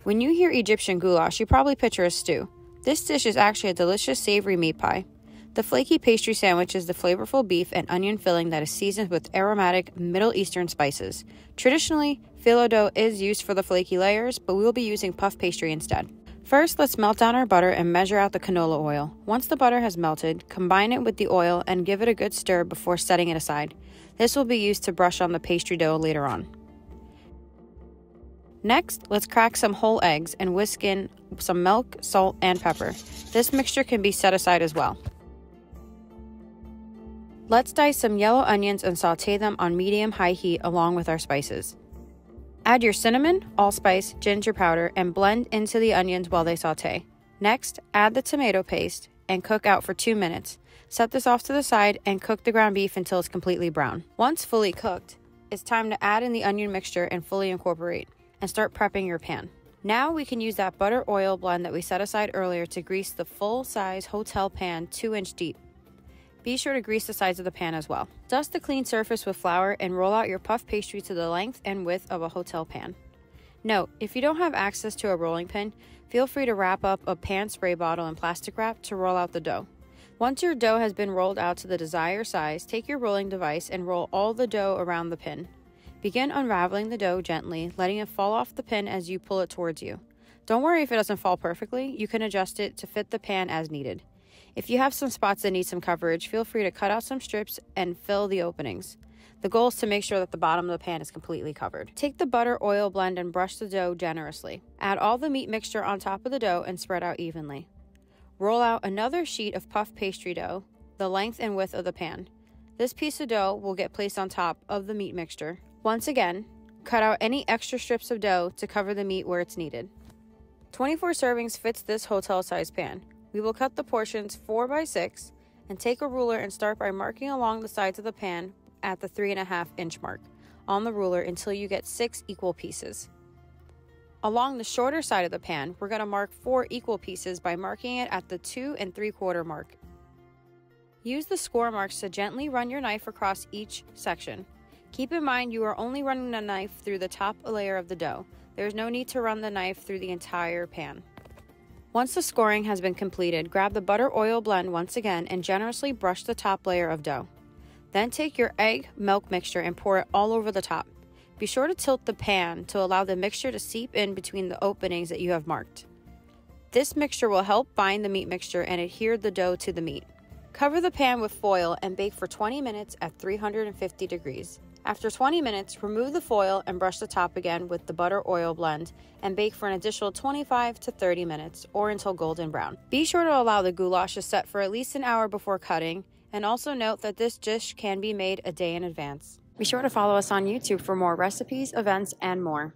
When you hear Egyptian goulash, you probably picture a stew. This dish is actually a delicious savory meat pie. The flaky pastry sandwich is the flavorful beef and onion filling that is seasoned with aromatic Middle Eastern spices. Traditionally, phyllo dough is used for the flaky layers, but we will be using puff pastry instead. First, let's melt down our butter and measure out the canola oil. Once the butter has melted, combine it with the oil and give it a good stir before setting it aside. This will be used to brush on the pastry dough later on. Next, let's crack some whole eggs and whisk in some milk, salt, and pepper. This mixture can be set aside as well. Let's dice some yellow onions and saute them on medium-high heat along with our spices. Add your cinnamon, allspice, ginger powder, and blend into the onions while they saute. Next, add the tomato paste and cook out for 2 minutes. Set this off to the side and cook the ground beef until it's completely brown. Once fully cooked, it's time to add in the onion mixture and fully incorporate, and start prepping your pan. Now we can use that butter oil blend that we set aside earlier to grease the full-size hotel pan 2-inch deep. Be sure to grease the sides of the pan as well. Dust the clean surface with flour and roll out your puff pastry to the length and width of a hotel pan. Note, if you don't have access to a rolling pin, feel free to wrap up a pan spray bottle in plastic wrap to roll out the dough. Once your dough has been rolled out to the desired size, take your rolling device and roll all the dough around the pin. Begin unraveling the dough gently, letting it fall off the pin as you pull it towards you. Don't worry if it doesn't fall perfectly, you can adjust it to fit the pan as needed. If you have some spots that need some coverage, feel free to cut out some strips and fill the openings. The goal is to make sure that the bottom of the pan is completely covered. Take the butter oil blend and brush the dough generously. Add all the meat mixture on top of the dough and spread out evenly. Roll out another sheet of puff pastry dough, the length and width of the pan. This piece of dough will get placed on top of the meat mixture. Once again, cut out any extra strips of dough to cover the meat where it's needed. 24 servings fits this hotel-sized pan. We will cut the portions 4 by 6 and take a ruler and start by marking along the sides of the pan at the 3.5-inch mark on the ruler until you get 6 equal pieces. Along the shorter side of the pan, we're going to mark 4 equal pieces by marking it at the 2 3/4 mark. Use the score marks to gently run your knife across each section. Keep in mind you are only running the knife through the top layer of the dough. There is no need to run the knife through the entire pan. Once the scoring has been completed, grab the butter oil blend once again and generously brush the top layer of dough. Then take your egg milk mixture and pour it all over the top. Be sure to tilt the pan to allow the mixture to seep in between the openings that you have marked. This mixture will help bind the meat mixture and adhere the dough to the meat. Cover the pan with foil and bake for 20 minutes at 350 degrees. After 20 minutes, remove the foil and brush the top again with the butter oil blend and bake for an additional 25 to 30 minutes or until golden brown. Be sure to allow the goulash to set for at least an hour before cutting, and also note that this dish can be made a day in advance. Be sure to follow us on YouTube for more recipes, events, and more.